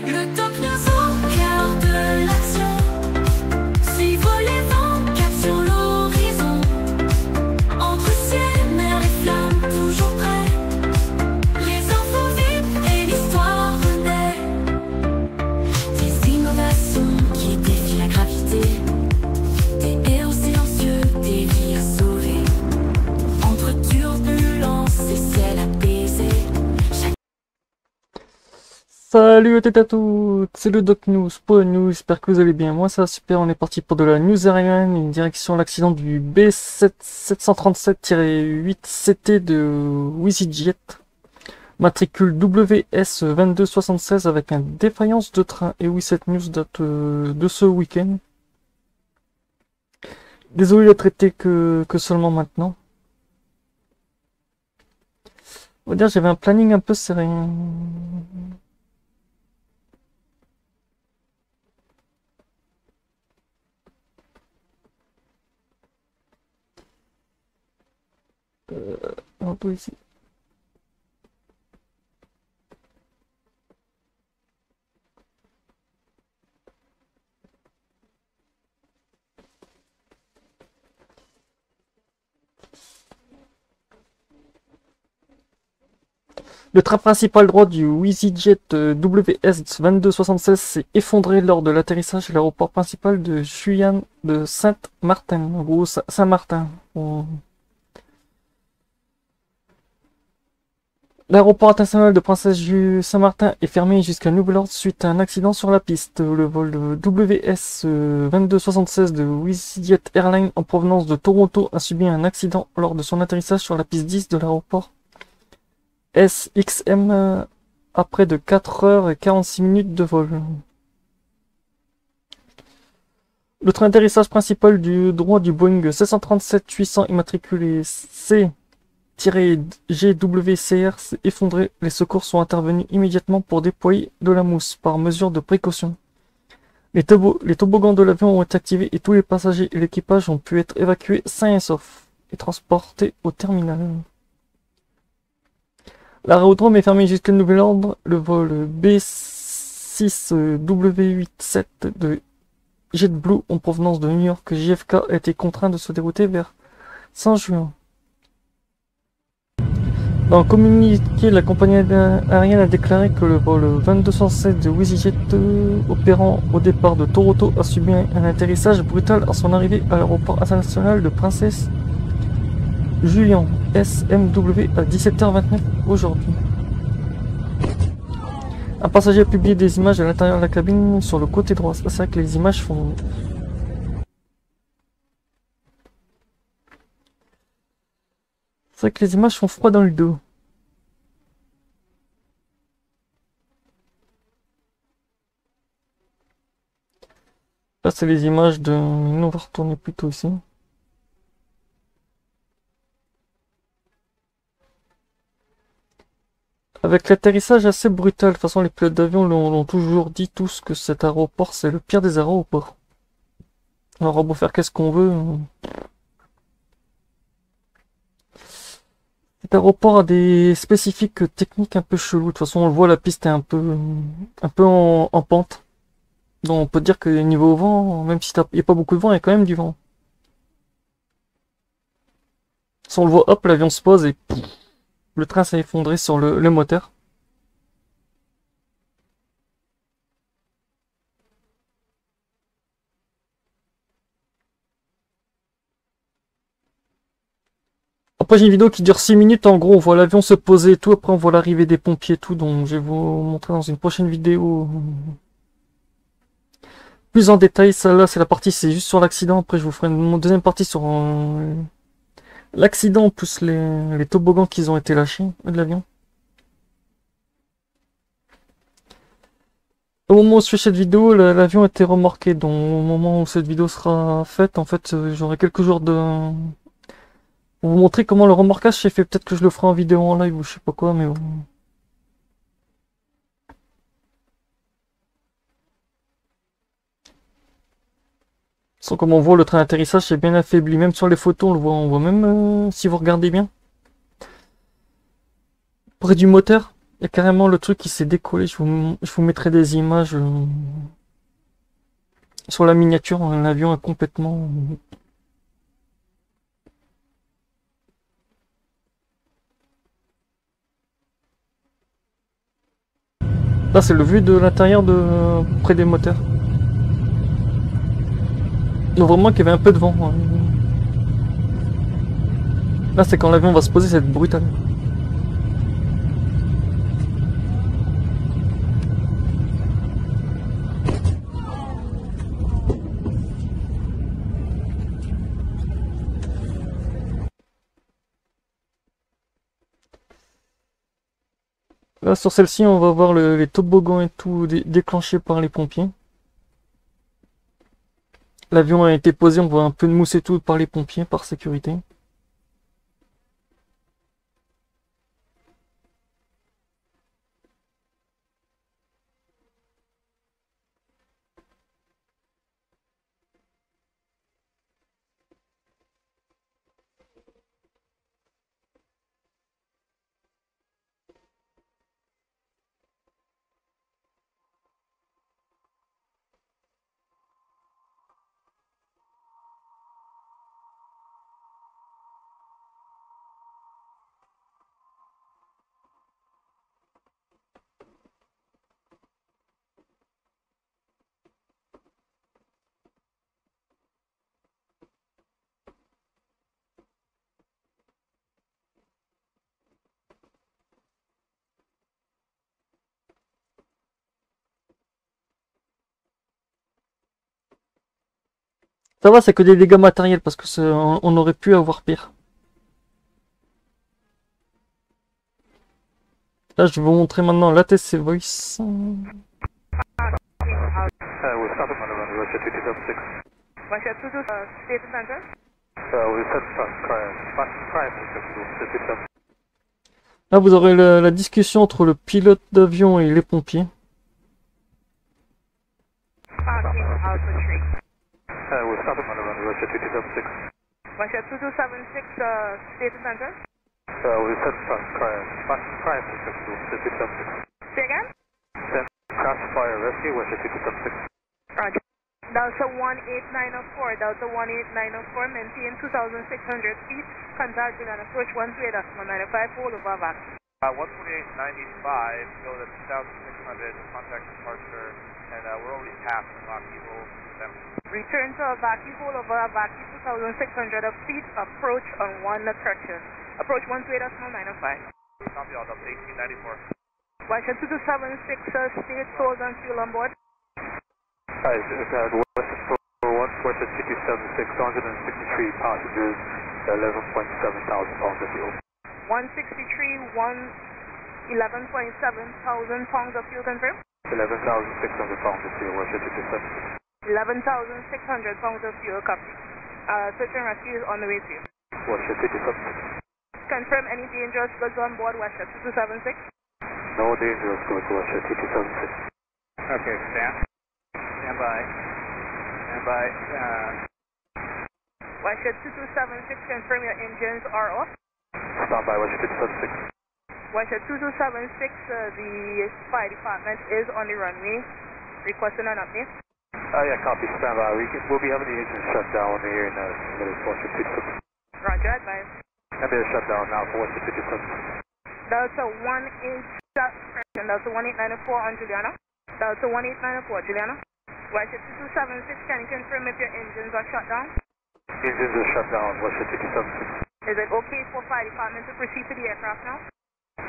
Le top news au cœur de l'action. Suivre les vents, cap sur l'horizon. Entre ciel, mer et flammes, toujours prêts. Les infos vives et l'histoire renaît. Des innovations qui défient la gravité. Des héros silencieux, des vies à sauver. Entre turbulences et ciel apaisé. Salut à toutes et à toutes, c'est le Doc News pour le News, j'espère que vous allez bien. Moi ça va super, on est parti pour de la news aérienne, une direction l'accident du B737-8CT de WeezyJet, matricule WS2276 avec une défaillance de train. Et oui, cette news date de ce week-end. Désolé d'être traité que seulement maintenant. On va dire j'avais un planning un peu serré. Un peu ici. Le train principal droit du WeezyJet WS2276 s'est effondré lors de l'atterrissage à l'aéroport principal de Julian de Saint-Martin, en gros Saint-Martin. L'aéroport international de Princesse Saint-Martin est fermé jusqu'à nouvel ordre suite à un accident sur la piste. Le vol WS2276 de WeezyJet Airlines en provenance de Toronto a subi un accident lors de son atterrissage sur la piste 10 de l'aéroport SXM après de 4 heures et 46 minutes de vol. Le train d'atterrissage principal du droit du Boeing 737-800 immatriculé C-GWCR s'est effondré. Les secours sont intervenus immédiatement pour déployer de la mousse par mesure de précaution. Les toboggans de l'avion ont été activés et tous les passagers et l'équipage ont pu être évacués sains et saufs et transportés au terminal. L'aérodrome est fermé jusqu'à nouvel ordre. Le vol B6W87 de JetBlue en provenance de New York JFK a été contraint de se dérouter vers Saint-Juin. Dans le communiqué, la compagnie aérienne a déclaré que le vol 2207 de WeezyJet opérant au départ de Toronto a subi un atterrissage brutal à son arrivée à l'aéroport international de Princesse Julian SMW à 17h29 aujourd'hui. Un passager a publié des images à l'intérieur de la cabine sur le côté droit. C'est vrai que les images font... C'est vrai que les images font froid dans le dos. Là, c'est les images de... Nous, on va retourner plutôt ici. Avec l'atterrissage assez brutal, de toute façon les pilotes d'avion l'ont toujours dit tous que cet aéroport c'est le pire des aéroports. Alors on va faire qu'est-ce qu'on veut. Cet aéroport a des spécifiques techniques un peu chelous. De toute façon on le voit, la piste est un peu en pente. Donc on peut dire que niveau vent, même si il n'y a pas beaucoup de vent, il y a quand même du vent. Si on le voit, hop, l'avion se pose et pff, le train s'est effondré sur le moteur. Après j'ai une vidéo qui dure 6 minutes, en gros on voit l'avion se poser et tout, après on voit l'arrivée des pompiers et tout, donc je vais vous montrer dans une prochaine vidéo plus en détail. Celle-là c'est la partie, c'est juste sur l'accident, après je vous ferai une deuxième partie sur l'accident plus les toboggans qui ont été lâchés de l'avion. Au moment où je fais cette vidéo, l'avion a été remorqué, donc au moment où cette vidéo sera faite, en fait j'aurai quelques jours de... Pour vous montrer comment le remorquage s'est fait. Peut-être que je le ferai en vidéo en live ou je sais pas quoi, mais bon. Sans comme on voit, le train d'atterrissage c'est bien affaibli. Même sur les photos, on voit même si vous regardez bien. Près du moteur, Il y a carrément le truc qui s'est décollé. Je vous mettrai des images sur la miniature. L'avion est complètement... Là, c'est le vue de l'intérieur de près des moteurs. Donc vraiment qu'il y avait un peu de vent. Là, c'est quand l'avion va se poser, c'est brutal. Là, sur celle-ci, on va voir les toboggans et tout déclenchés par les pompiers. L'avion a été posé, on voit un peu de mousse et tout par les pompiers, par sécurité. Ça va, c'est que des dégâts matériels, parce que on aurait pu avoir pire. Là, je vais vous montrer maintenant l'ATC Voice. Là, vous aurez la discussion entre le pilote d'avion et les pompiers. We're stopping on the runway, Russia 2276. Russia 2276, state center. We're set to crime acceptable, 2276. Say again? Crash fire rescue, Russia 2276. Roger. Delta 18904, Delta 18904, maintain 2,600 feet. Contact Julian approach 13.95, hold over back. 12895, go to 2,600, contact departure, and we're already past Rocky Hole. Return to Avaki, hold over Avaki, 2,600 feet, approach on 1 correction. Approach 13.95. Copy all, up 1894. Russia 2276, state souls and fuel on board. Hi, West 1, Western 2276, 163 passengers, 11.7 thousand pounds of fuel. 163, 11.7 thousand pounds of fuel confirmed? 11,600 pounds of fuel, Russia 2276. 11,600 pounds of fuel, copy. Search and rescue is on the way to you. Russia 2276. Confirm any dangerous goods on board Russia 2276. No dangerous goods, Russia 2276. Okay, stand by. Stand by. Russia 2276, confirm your engines are off. Stand by, Russia 2276. Russia 2276, the fire department is on the runway, requesting an update. Yeah, copy, stand by. We'll be having the engine shut down here in a minute, Russia 2276. Roger, advise. And they're shut down now for Russia 2276. Delta 18904 on Juliana. Delta 1894, Juliana. Russia 2276, can you confirm if your engines are shut down? Engines are shut down, Russia 2276. Is it okay for fire department to proceed to the aircraft now?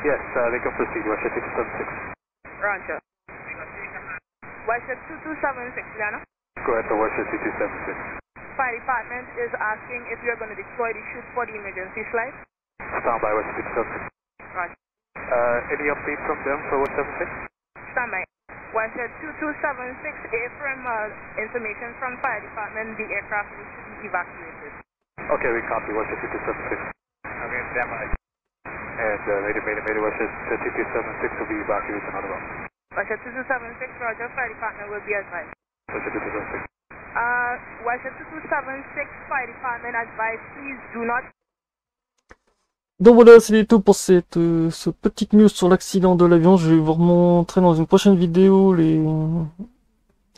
Yes, they can proceed, Russia 2276. Roger. Russia 2276, Juliana. Go ahead to Russia 2276. Fire department is asking if you're going to deploy the chute for the emergency slide. Stand by, Russia 2276. Roger. Any update from them for 176? Stand by. Russia 2276, from information from fire department, the aircraft needs to be evacuated. Okay, we copy, Russia 2276. Okay, stand by. And Mayday, Russia 2276 will be evacuated on the road. Russia 2276, Roger, fire department will be advised. Russia 2276. Russia 2276, fire department advised, please do not Donc voilà, c'est tout pour cette ce petite news sur l'accident de l'avion. Je vais vous remontrer dans une prochaine vidéo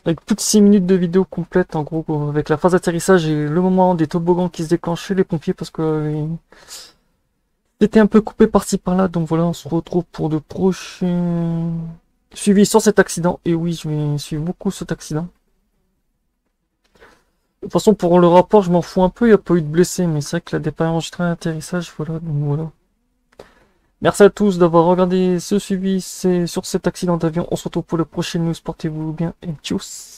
avec plus de 6 minutes de vidéo complète, en gros, avec la phase d'atterrissage et le moment des toboggans qui se déclenchaient, les pompiers, parce que c'était un peu coupé par-ci par-là. Donc voilà, on se retrouve pour de prochains suivis sur cet accident. Et oui, je vais suivre beaucoup cet accident. De toute façon, pour le rapport, je m'en fous un peu, il n'y a pas eu de blessés, mais c'est vrai que la départ enregistré à l'atterrissage, voilà, donc voilà. Merci à tous d'avoir regardé ce suivi sur cet accident d'avion. On se retrouve pour le prochain news. Portez-vous bien et tchuss!